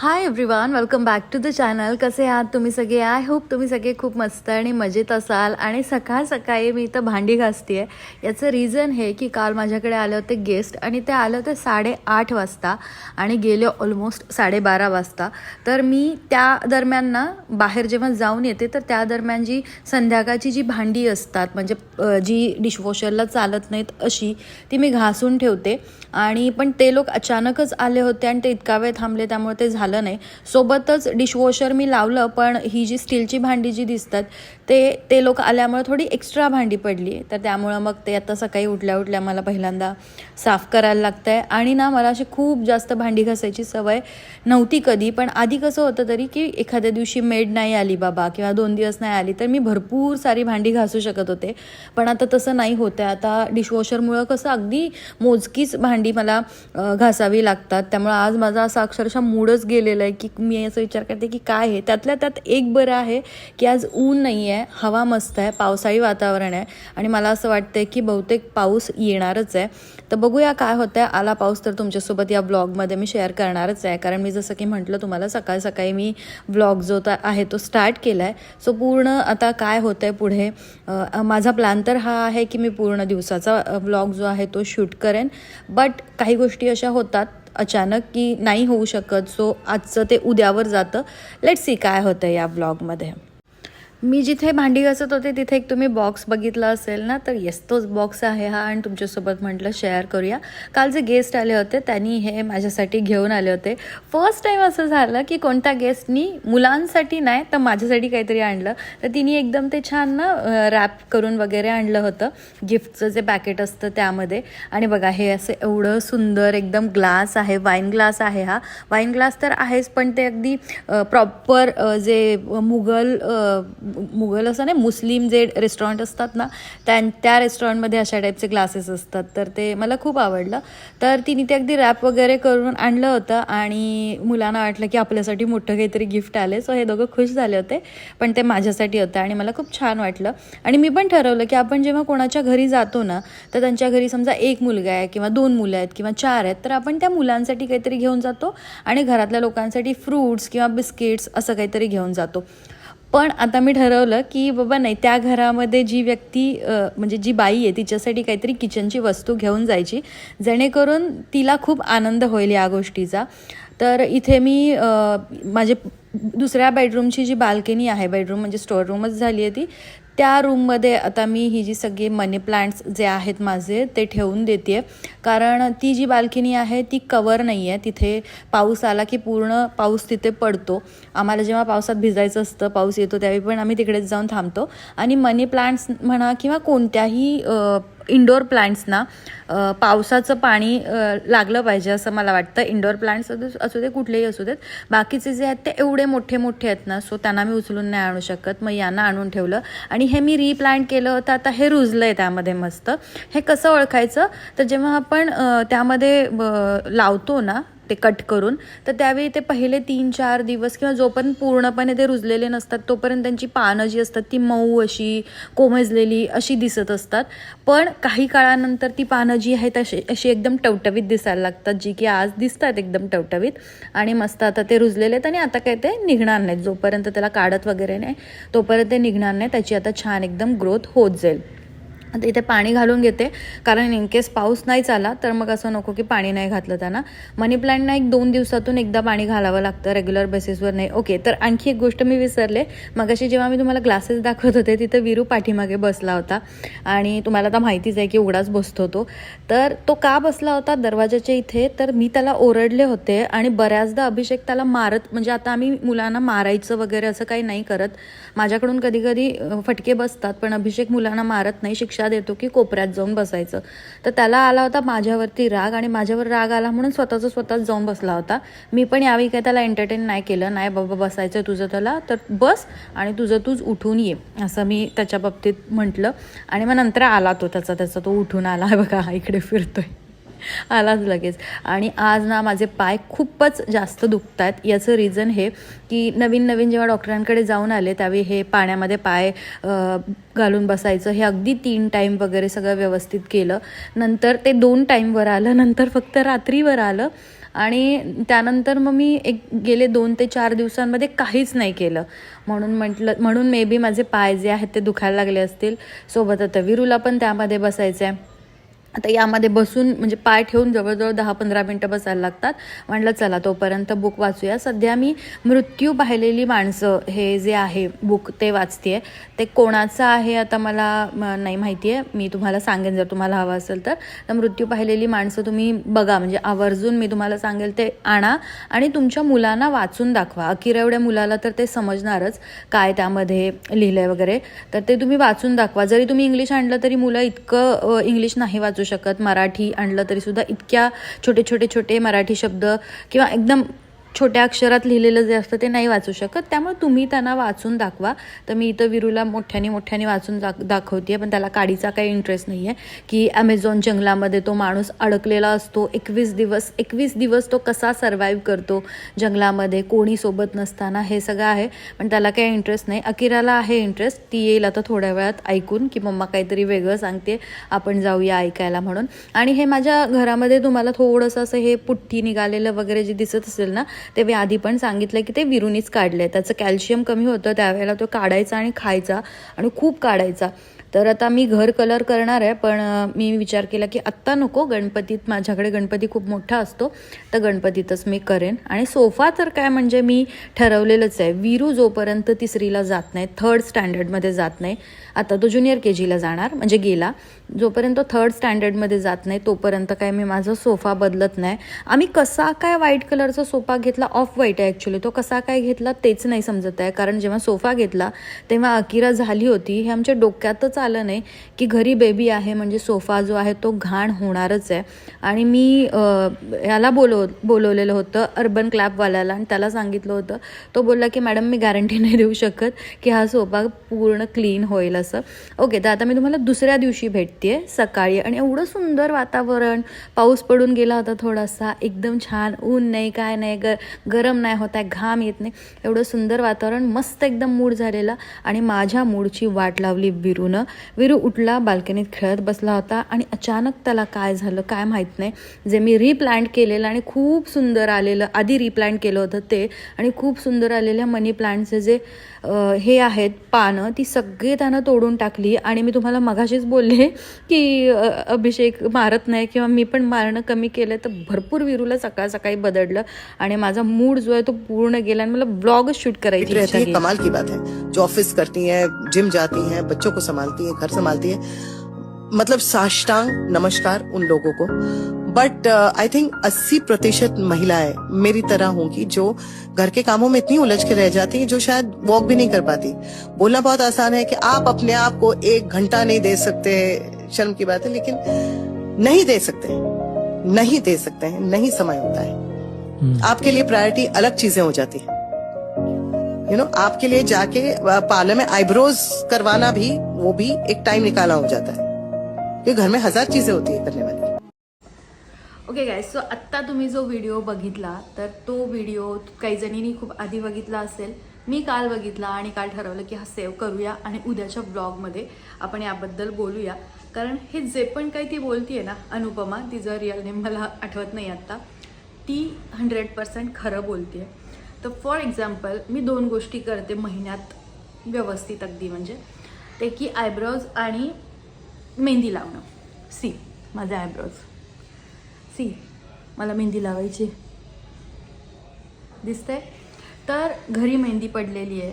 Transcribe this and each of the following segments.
High everyone, welcome back to the channel. कसे आहात तुम्ही सगळे? आय होप तुम्ही सगळे खूप मस्त आणि मजेत असाल. आणि सकाळ सकाळी मी इथं भांडी घासते आहे. याचं रिझन हे की काल माझ्याकडे आले होते गेस्ट आणि ते आले होते 8:30 वाजता आणि गेले ऑलमोस्ट 12:30 वाजता. तर मी त्या दरम्यान ना बाहेर जेव्हा जाऊन येते तर त्या दरम्यान जी संध्याकाळची जी भांडी असतात म्हणजे जी डिशवॉशरला चालत नाहीत अशी ती मी घासून ठेवते. आणि पण ते लोक अचानकच आले होते आणि ते इतका वेळ थांबले त्यामुळे ते झालं नाही. सोबतच डिशवॉशर मी लावलं पण ही जी स्टीलची भांडी जी दिसतात ते लोक आल्यामुळे थोडी एक्स्ट्रा भांडी पडली. तर त्यामुळं मग ते आता सकाळी उठल्या उठल्या मला पहिल्यांदा साफ करायला लागतं आहे. आणि ना मला अशी खूप जास्त भांडी घासायची सवय नव्हती कधी. पण आधी कसं होतं तरी की एखाद्या दिवशी मेड नाही आली बाबा किंवा 2 दिवस नाही आली तर मी भरपूर सारी भांडी घासू शकत होते. पण आता तसं नाही होतं आहे. आता डिशवॉशरमुळं कसं अगदी मोजकीच भांडी मला घासावी लागतात. त्यामुळे आज माझा असा अक्षरशः मूडच गेलेला आहे की मी असं विचार करते की काय आहे. त्यातल्या त्यात एक बरं आहे की आज ऊन नाही आहे, हवा मस्त आहे, पावसाळी वातावरण आहे आणि मला असं वाटतं की बहुतेक पाऊस येणारच आहे. तर बघूया काय होतं आहे. आला पाऊस तर तुमच्यासोबत या ब्लॉगमध्ये मी शेअर करणारच आहे. कारण मी जसं की म्हटलं तुम्हाला सकाळी सकाळी मी ब्लॉग जो आहे तो स्टार्ट केला आहे. सो पूर्ण आता काय होतं आहे पुढे माझा प्लॅन तर हा आहे की मी पूर्ण दिवसाचा ब्लॉग जो आहे तो शूट करेन. बट काही गोष्टी अशा होतात अचानक की नाही होऊ शकत. सो आजचं ते उद्यावर जातं. लेट्स सी काय होतं या ब्लॉगमध्ये. मी जिथे भांडी घासत होते तिथे एक तुम्ही बॉक्स बघितला असेल ना, तर येस तोच बॉक्स आहे हा. आणि तुमच्यासोबत म्हटलं शेअर करूया. काल जे गेस्ट आले होते त्यांनी हे माझ्यासाठी घेऊन आले होते. फर्स्ट टाईम असं झालं की कोणत्या गेस्टनी मुलांसाठी नाही तर माझ्यासाठी काहीतरी आणलं. तर तिने एकदम ते छान ना रॅप करून वगैरे आणलं होतं गिफ्टचं जे पॅकेट असतं त्यामध्ये. आणि बघा हे असं एवढं सुंदर एकदम ग्लास आहे, वाईन ग्लास आहे हा. वाईन ग्लास तर आहेच पण ते अगदी प्रॉपर जे मुघल असं नाही मुस्लिम जे रेस्टॉरंट असतात ना त्या रेस्टॉरंटमध्ये अशा टाईपचे ग्लासेस असतात. तर ते मला खूप आवडलं. तर तिने ते अगदी रॅप वगैरे करून आणलं होतं आणि मुलांना वाटलं की आपल्यासाठी मोठं काहीतरी गिफ्ट आले. सो हे दोघं खुश झाले होते. पण ते माझ्यासाठी होतं आणि मला खूप छान वाटलं. आणि मी पण ठरवलं की आपण जेव्हा कोणाच्या घरी जातो ना तर त्यांच्या घरी समजा 1 मुलगा आहे किंवा 2 मुलं आहेत किंवा 4 आहेत तर आपण त्या मुलांसाठी काहीतरी घेऊन जातो आणि घरातल्या लोकांसाठी फ्रूट्स किंवा बिस्किट्स असं काहीतरी घेऊन जातो. पण आता मी ठरवलं की बाबा नाही, त्या घरामध्ये जी व्यक्ती म्हणजे जी बाई आहे तिच्यासाठी काहीतरी किचनची वस्तू घेऊन जायची जेणेकरून तिला खूप आनंद होईल या गोष्टीचा. तर इथे मी माझे दुसऱ्या बेडरूमची जी बाल्कनी आहे, बेडरूम म्हणजे स्टोअर रूमच झाली आहे ती, त्या रूममध्ये आता मी ही जी सगळी मनी प्लांट्स जे आहेत माझे ते ठेवून देते आहे. कारण ती जी बाल्कनी आहे ती कवर नाही आहे. तिथे पाऊस आला की पूर्ण पाऊस तिथे पडतो. आम्हाला जेव्हा पावसात भिजायचं असतं, पाऊस येतो त्यावेळी पण आम्ही तिकडेच जाऊन थांबतो. आणि मनी प्लांट्स म्हणा किंवा कोणत्याही इंडोर प्लांट्सना पावसाचं पाणी लागलं पाहिजे असं मला वाटतं. इंडोर प्लांट्स असू दे कुठलेही असू देत. बाकीचे जे आहेत ते एवढे मोठे मोठे आहेत ना, सो त्यांना मी उचलून नाही आणू शकत. मग यांना आणून ठेवलं आणि हे मी रिप्लांट केलं होतं. आता हे रुजलं आहे त्यामध्ये मस्त. हे कसं ओळखायचं तर जेव्हा आपण त्यामध्ये लावतो ना ते कट करून तर त्यावेळी ते पहिले 3-4 दिवस किंवा जोपर्यंत पूर्णपणे ते रुजलेले नसतात तोपर्यंत त्यांची पानं जी असतात ती मऊ अशी कोमेजलेली अशी दिसत असतात. पण काही काळानंतर ती पानं जी आहेत अशी एकदम टवटवीत दिसायला लागतात, जी की आज दिसतात एकदम टवटवीत आणि मस्त. आता ते रुजलेले आहेत आणि आता काय ते निघणार नाहीत. जोपर्यंत त्याला काढत वगैरे नाही तोपर्यंत ते निघणार नाही. त्याची आता छान एकदम ग्रोथ होत जाईल. आता इथे पाणी घालून घेते कारण इन केस पाऊस नाहीच आला तर मग असं नको की पाणी नाही घातलं त्यांना. मनी प्लांटना 1-2 दिवसातून एकदा पाणी घालावं लागतं, रेग्युलर बेसिसवर नाही. ओके, तर आणखी एक गोष्ट मी विसरले. मगाशी जेव्हा मी तुम्हाला ग्लासेस दाखवत होते तिथं वीरू पाठीमागे बसला होता आणि तुम्हाला आता माहितीच आहे की उघडाच बसतो तो. तर तो का बसला होता दरवाजाच्या इथे तर मी त्याला ओरडले होते आणि बऱ्याचदा अभिषेक त्याला मारत, म्हणजे आता आम्ही मुलांना मारायचं वगैरे असं काही नाही करत. माझ्याकडून कधी कधी फटके बसतात पण अभिषेक मुलांना मारत नाही, शिक्षा देतो की कोपऱ्यात जाऊन बसायचं. तर त्याला आला होता माझ्यावरती राग आणि माझ्यावर राग आला म्हणून स्वतःच जाऊन बसला होता. मी पण यावेळी काय त्याला एंटरटेन नाही केलं. नाही बाबा बसायचं तुझं त्याला तर बस आणि तुझं तूच उठून ये असं मी त्याच्या बाबतीत म्हटलं. आणि मग नंतर आला तो त्याचा तो उठून आला. बघा इकडे फिरतोय, आलाच लगेच. आणि आज ना माझे पाय खूपच जास्त दुखत आहेत. याचं रिझन हे की नवीन जेव्हा डॉक्टरांकडे जाऊन आले त्यावेळी हे पाण्यामध्ये पाय घालून बसायचं हे अगदी 3 टाईम वगैरे सगळं व्यवस्थित केलं. नंतर ते 2 टाईमवर आलं, नंतर फक्त रात्रीवर आलं आणि त्यानंतर मग मी गेले 2 ते 4 दिवसांमध्ये काहीच नाही केलं. म्हणून मे बी माझे पाय जे आहेत ते दुखायला लागले असतील. सोबत आता विरूला पण त्यामध्ये बसायचं आहे. आता यामध्ये बसून म्हणजे पाय ठेवून जवळजवळ 10-15 मिनटं बसायला लागतात. म्हटलं चला तोपर्यंत बुक वाचूया. सध्या मी मृत्यू पाहिलेली माणसं हे जे आहे बुक ते वाचते आहे. ते कोणाचं आहे आता मला नाही माहिती आहे. मी तुम्हाला सांगेन जर तुम्हाला हवं असेल तर मृत्यू पाहिलेली माणसं तुम्ही बघा, म्हणजे आवर्जून मी तुम्हाला सांगेल ते आणा आणि तुमच्या मुलांना वाचून दाखवा. अकिरा एवढ्या मुलाला तर ते समजणारच काय त्यामध्ये लिहिलं आहे वगैरे, तर ते तुम्ही वाचून दाखवा. जरी तुम्ही इंग्लिश आणलं तरी मुलं इतकं इंग्लिश नाही वाचू शकत. मराठी आणलं तरी सुद्धा इतक्या छोटे मराठी शब्द किंवा एकदम छोट्या अक्षरात लिहिलेलं जे असतं ते नाही वाचू शकत. त्यामुळे तुम्ही त्यांना वाचून दाखवा. तर मी इथं विरूला मोठ्याने वाचून दाखवते, पण त्याला काडीचा काही इंटरेस्ट नाही आहे की ॲमेझॉन जंगलामध्ये तो माणूस अडकलेला असतो 21 दिवस तो कसा सर्वाईव्ह करतो जंगलामध्ये कोणी सोबत नसताना, हे सगळं आहे. पण त्याला काही इंटरेस्ट नाही. अकिराला आहे इंटरेस्ट. ती येईल आता थोड्या वेळात ऐकून की मम्मा काहीतरी वेगळं सांगते, आपण जाऊया ऐकायला म्हणून. आणि हे माझ्या घरामध्ये तुम्हाला थोडंसं असं हे पुठ्ठी निघालेलं वगैरे जे दिसत असेल ना, ते मी आधी पण सांगितलं की ते विरूनीच काढले. त्याचं कॅल्शियम कमी होतं, त्यावेळेला तो काढायचा आणि खायचा आणि खूप काढायचा. तर आता मी घर कलर करणार आहे, पण मी विचार केला की आत्ता नको, गणपतीत माझ्याकडे गणपती खूप मोठा असतो तर गणपतीतच मी करेन. आणि सोफा तर काय म्हणजे मी ठरवलेलंच आहे. विरू जोपर्यंत 3रीला जात नाही, 3rd स्टँडर्डमध्ये जात नाही, आता तो ज्युनियर KGला जाणार म्हणजे गेला, जोपर्यंत तो 3rd स्टँडर्डमध्ये जात नाही तोपर्यंत काय मी माझा सोफा बदलत नाही. आम्ही कसा काय व्हाईट कलरचा सोफा घेतला, ऑफ व्हाईट आहे ॲक्च्युली, तो कसा काय घेतला तेच नाही समजत आहे. कारण जेव्हा सोफा घेतला तेव्हा अकिरा झाली होती. हे आमच्या डोक्यातच आलं नाही की घरी बेबी आहे म्हणजे सोफा जो आहे तो घाण होणारच आहे. आणि मी याला बोलवलेलं होतं अर्बन क्लॅपवाल्याला आणि त्याला सांगितलं होतं. तो बोलला की मॅडम मी गॅरंटी नाही देऊ शकत की हा सोफा पूर्ण क्लीन होईल असं. ओके, तर आता मी तुम्हाला दुसऱ्या दिवशी भेटते सकाळी आणि एवढं सुंदर वातावरण, पाऊस पडून गेला होता थोडासा, एकदम छान, ऊन नाही काय नाही, गरम नाही होत आहे, घाम येत नाही, एवढं सुंदर वातावरण, मस्त एकदम मूड झालेला. आणि माझ्या मूडची वाट लावली विरूनं. विरू उठला, बाल्कनीत खेळत बसला होता आणि अचानक त्याला काय झालं काय माहीत नाही. जे मी रिप्लांट केलेलं आणि खूप सुंदर आलेलं, आधी रिप्लांट केलं होतं ते, आणि खूप सुंदर आलेल्या मनी प्लांटचे जे हे आहेत पानं, ती सगळे त्यानं तोडून टाकली. आणि मी तुम्हाला मगाशीच बोलले की अभिषेक मारत नाही किंवा मी पण मारणं कमी केलं, तर भरपूर विरूला सकाळी बदललं आणि माझा मूड जो आहे तो पूर्ण गेला आणि मला ब्लॉग शूट करायची रहती है. कमाल की बात है. जो ऑफिस करती हैं, जिम जाती हैं, बच्चों को संभालती हैं, घर संभालती हैं, मतलब साष्टांग नमस्कार उन लोगों को. बट आई थिंक 80% महिलाएं मेरी तरह होंगी जो घर के कामों में इतनी उलझ के रह जाती हैं, जो शायद वॉक भी नहीं कर पाती. बोलना बहुत आसान है कि आप अपने आप को 1 घंटा नहीं दे सकते, शर्म की बात है, लेकिन नहीं दे सकते हैं, नहीं समय होता है. आपके लिए प्रायोरिटी अलग चीजें हो जाती है. आपके लिए जाके पार्लर में आईब्रोज करवाना भी, वो भी एक टाइम निकाला हो जाता है, क्योंकि घर में 1000 चीजें होती है करने वाली. ओके गाईज, सो आत्ता तुम्ही जो व्हिडिओ बघितला तर तो व्हिडिओ काही जणींनी खूप आधी बघितला असेल. मी काल बघितला आणि काल ठरवलं की हा सेव्ह करूया आणि उद्याच्या ब्लॉगमध्ये आपण याबद्दल बोलूया. कारण हे जे पण काही ती बोलतीये ना अनुपमा, तिचं रिअल नेम मला आठवत नाही आत्ता, ती 100% खरं बोलतीये. तर फॉर एक्झाम्पल मी 2 गोष्टी करते महिन्यात व्यवस्थित अगदी, म्हणजे ते की आयब्रोज आणि मेहंदी लावणं. माझे आयब्रोज मला मेहंदी लावायची दिसते. तर घरी मेहंदी पडलेली आहे,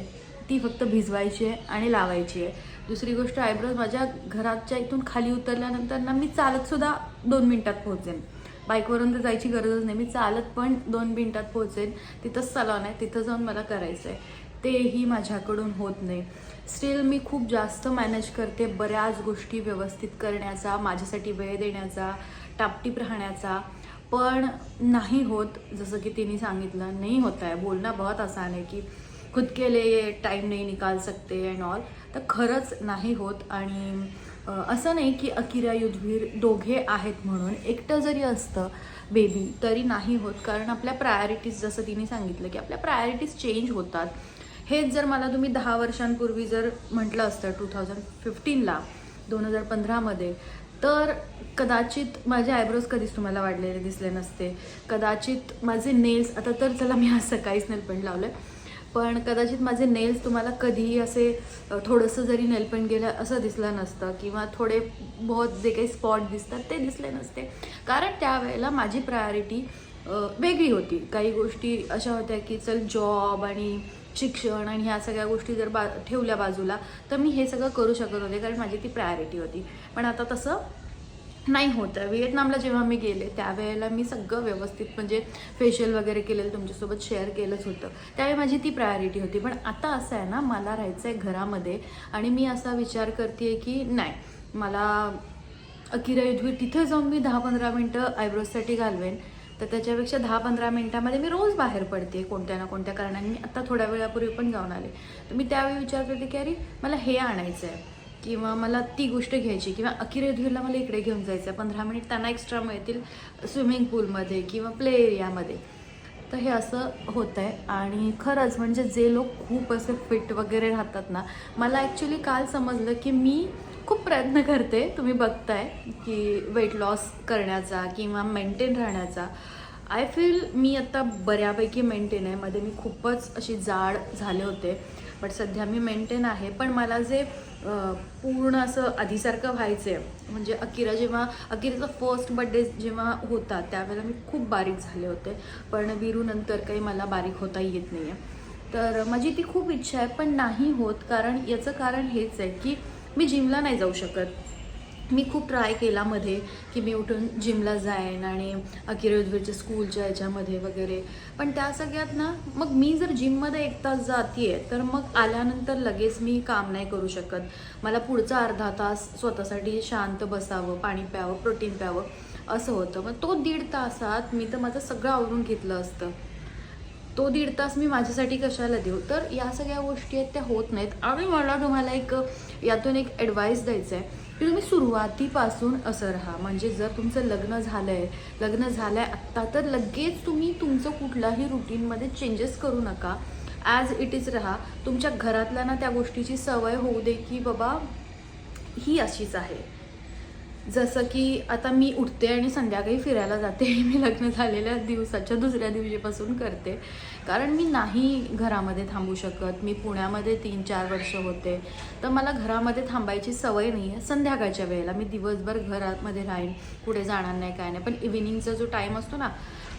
ती फक्त भिजवायची आहे आणि लावायची आहे. दुसरी गोष्ट, आयब्रोज माझ्या घराच्या इथून खाली उतरल्यानंतर ना मी चालतसुद्धा 2 मिनटात पोहोचेन. बाईकवरून तर जायची गरजच नाही, मी चालत पण 2 मिनटात पोहोचेन. तिथंच सलॉन आहे, तिथं जाऊन मला करायचं आहे. तेही माझ्याकडून होत नाही. स्टील मी खूप जास्त मॅनेज करते बऱ्याच गोष्टी व्यवस्थित करण्याचा, माझ्यासाठी वेळ देण्याचा, टापटीप राहण्याचा, पण नाही होत. जसं की तिने सांगितलं, नाही होता है. बोलना बहुत आसान है की खुद के लिए टाइम नहीं निकाल सकते अँड ऑल, तर खरंच नाही होत. आणि असं नाही की अकिरा युद्धवीर दोघे आहेत म्हणून, एकटं जरी असतं बेबी तरी नाही होत. कारण आपल्या प्रायोरिटीज, जसं तिने सांगितलं की आपल्या प्रायोरिटीज चेंज होतात. हेच जर मला तुम्ही 10 वर्षांपूर्वी जर म्हटलं असतं 2015ला 2015मध्ये, तर कदाचित माझे आयब्रोज कधीच तुम्हाला वाढलेले दिसले नसते, कदाचित माझे नेल्स, आता तर चला मी आज सकाळीच नेलपेंट लावलं, पण कदाचित माझे नेल्स तुम्हाला कधीही असे थोडंसं जरी नेलपेंट गेलं असं दिसलं नसतं, किंवा थोडे बहुत जे काही स्पॉट दिसतात ते दिसले नसते. कारण त्यावेळेला माझी प्रायोरिटी वेगळी होती. काही गोष्टी अशा होत्या की चल जॉब आणि शिक्षण आणि ह्या सगळ्या गोष्टी जर ठेवल्या बाजूला तर मी हे सगळं करू शकत होते, कारण माझी ती प्रायोरिटी होती. पण आता तसं नाही होतं. व्हिएतनामला जेव्हा मी गेले त्यावेळेला मी सगळं व्यवस्थित म्हणजे फेशियल वगैरे केलेलं तुमच्यासोबत शेअर केलंच होतं, त्यावेळी माझी ती प्रायोरिटी होती. पण आता असं आहे ना, मला राहायचं आहे घरामध्ये आणि मी असा विचार करते की नाही, मला अकिरा युद्धवीर तिथे जाऊन मी 10-15 मिनटं आयब्रोजसाठी घालवेन, तर त्याच्यापेक्षा 10-15 मिनटामध्ये मी रोज बाहेर पडते कोणत्या ना कोणत्या कारणाने. मी आत्ता थोड्या वेळापूर्वी पण जाऊन आले, तर मी त्यावेळी विचार करते की अरे मला हे आणायचं आहे, किंवा मला ती गोष्ट घ्यायची, किंवा अकिरा युद्धवीरला मला इकडे घेऊन जायचं आहे, 15 मिनिट त्यांना एक्स्ट्रा मिळतील स्विमिंग पूलमध्ये किंवा प्ले एरियामध्ये. तर हे असं होतं आहे. आणि खरंच म्हणजे जे लोक खूप असे फिट वगैरे राहतात ना, मला ॲक्च्युली काल समजलं की मी खूप प्रयत्न करते, तुम्ही बघताय की वेट लॉस करण्याचा किंवा मेंटेन राहण्याचा. आय फील मी आत्ता बऱ्यापैकी मेंटेन आहे. मध्ये मी खूपच अशी जाड झाले होते, बट सध्या मी मेंटेन आहे. पण मला जे पूर्ण असं आधीसारखं व्हायचं आहे, म्हणजे अकिराचा फर्स्ट बड्डे जेव्हा होता त्यावेळेला मी खूप बारीक झाले होते, पण वीरूनंतर काही मला बारीक होता येत नाही आहे. तर माझी ती खूप इच्छा आहे, पण नाही होत. कारण याचं कारण हेच आहे की मी जिमला नाही जाऊ शकत. मी खूप ट्राय केला मध्ये की मी उठून जिमला जाईन आणि अकिरा युद्धवीरच्या स्कूलच्या याच्यामध्ये वगैरे, पण त्या सगळ्यात ना मग मी जर जिममध्ये 1 तास जाते आहे तर मग आल्यानंतर लगेच मी काम नाही करू शकत. मला पुढचा अर्धा तास स्वतःसाठी शांत बसावं, पाणी प्यावं, प्रोटीन प्यावं असं होतं. मग तो 1.5 तासात मी तर माझं सगळं आवरून घेतलं असतं. तो 1.5 तास मी माझ्यासाठी कशाला देऊ? तर या सगळ्या गोष्टी आहेत त्या होत नाहीत. आणि मला तुम्हाला यातून एक ॲडवाईस द्यायचं आहे की तुम्ही सुरुवातीपासून असं राहा. म्हणजे जर तुमचं लग्न झालं आहे आत्ता, तर लगेच तुम्ही तुमचं कुठलाही रुटीनमध्ये चेंजेस करू नका. ॲज इट इज राहा. तुमच्या घरातल्यांना त्या गोष्टीची सवय होऊ दे की बाबा ही अशीच आहे. जसं की आता मी उठते आणि संध्याकाळी फिरायला जाते, मी लग्न झालेल्या दिवसाच्या दुसऱ्या दिवशीपासून करते, कारण मी नाही घरामध्ये थांबू शकत. मी पुण्यामध्ये 3-4 वर्ष होते, तर मला घरामध्ये थांबायची सवय नाही आहे. संध्याकाळच्या वेळेला मी दिवसभर घरामध्ये राहीन, कुठे जाणार नाही, काय नाही, पण इव्हिनिंगचा जो टाईम असतो ना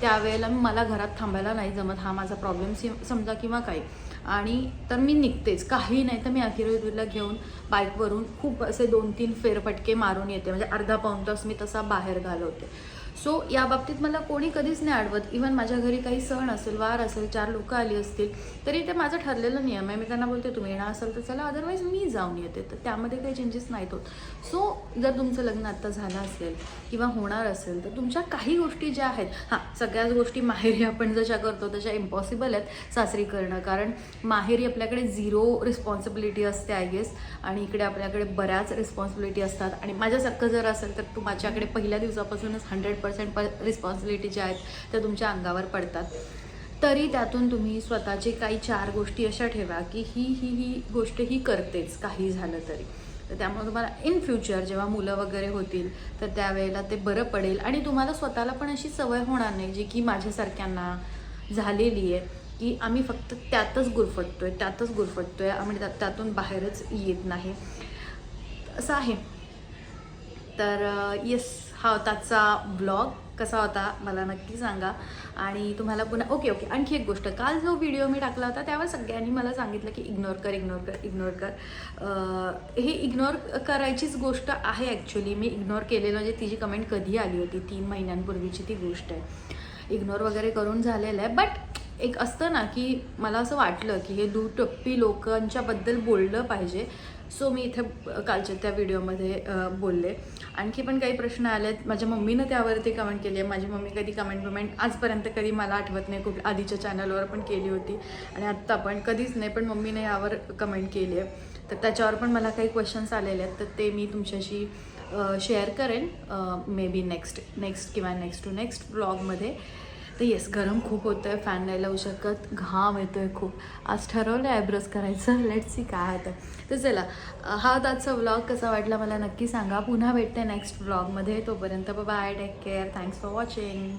त्यावेळेला मला घरात थांबायला नाही जमत. हा माझा प्रॉब्लेम समजा किंवा काही, आणि तर मी निघतेच. काही नाही तर मी अकिरा युद्धवीरला घेऊन बाईकवरून खूप असे 2-3 फेरफटके मारून येते, म्हणजे अर्धा-पाऊण तास मी तसा बाहेर घालवते. सो या बाबतीत मला कोणी कधीच नाही अडवत. इवन माझ्या घरी काही सण असेल, वार असेल, 4 लोकं आली असतील तरी ते माझं ठरलेलं नियम आहे. मी त्यांना बोलते तुम्ही येणार असाल तर चला, अदरवाईज मी जाऊन येते. तर त्यामध्ये काही चेंजेस नाहीत होत. सो जर तुमचं लग्न आत्ता झालं असेल किंवा होणार असेल तर तुमच्या काही गोष्टी ज्या आहेत, सगळ्याच गोष्टी माहेरी आपण जशा करतो तशा इम्पॉसिबल आहेत सासरी करणं. कारण माहेरी आपल्याकडे 0 रिस्पॉन्सिबिलिटी असते आय गेस, आणि इकडे आपल्याकडे बऱ्याच रिस्पॉन्सिबिलिटी असतात. आणि माझ्यासारखं जर असेल तर तुमच्याकडे पहिल्या दिवसापासूनच 100% रिस्पॉन्सिबिलिटी ज्या आहेत त्या तुमच्या अंगावर पडतात. तरी त्यातून तुम्ही स्वतःचे काही 4 गोष्टी अशा ठेवा की ही गोष्ट ही करतेच काही झालं तरी. तर त्यामुळे तुम्हाला इन फ्युचर जेव्हा मुलं वगैरे होतील तर त्यावेळेला ते बरं पडेल. आणि तुम्हाला स्वतःला पण अशी सवय होणार नाही जी की माझ्यासारख्यांना झालेली आहे, की आम्ही फक्त त्यातच गुरफटतोय आम्ही त्यातून बाहेरच येत नाही, असं आहे. तर येस, हा होताचा ब्लॉग. कसा होता मला नक्की सांगा. आणि तुम्हाला पुन्हा ओके आणखी एक गोष्ट, काल जो व्हिडिओ मी टाकला होता त्यावर सगळ्यांनी मला सांगितलं की इग्नोर कर. हे इग्नोर करायचीच गोष्ट आहे ॲक्च्युली. मी इग्नोर केलेलं, म्हणजे तिची कमेंट कधी आली होती, 3 महिन्यांपूर्वीची ती गोष्ट आहे. इग्नोर वगैरे करून झालेलं आहे. बट एक असतं ना की मला असं वाटलं की हे दुटप्पी लोकांच्याबद्दल बोललं पाहिजे. सो मी इथे कालच्या त्या व्हिडिओमध्ये बोलले. आणखी पण काही प्रश्न आलेत. माझ्या मम्मीनं त्यावरती कमेंट केली आहे. माझी मम्मी कधी कमेंट आजपर्यंत कधी मला आठवत नाही, खूप आधीच्या चॅनलवर पण केली होती आणि आत्ता पण कधीच नाही, पण मम्मीने यावर कमेंट केली आहे. तर त्याच्यावर पण मला काही क्वेश्चन्स आलेले आहेत, तर ते मी तुमच्याशी शेअर करेन मे बी नेक्स्ट किंवा नेक्स्ट टू नेक्स्ट ब्लॉगमध्ये. तर येस, गरम खूप होतं आहे, फॅन नाही लावू शकत, घाम येतो आहे खूप. आज ठरवलं आहे आयब्रोज करायचं, लेट्स सी काय होतं. तर चला, हा होता आजचा व्लॉग. कसा वाटला मला नक्की सांगा. पुन्हा भेटते नेक्स्ट व्लॉगमध्ये. तोपर्यंत bye, take care, thanks for watching.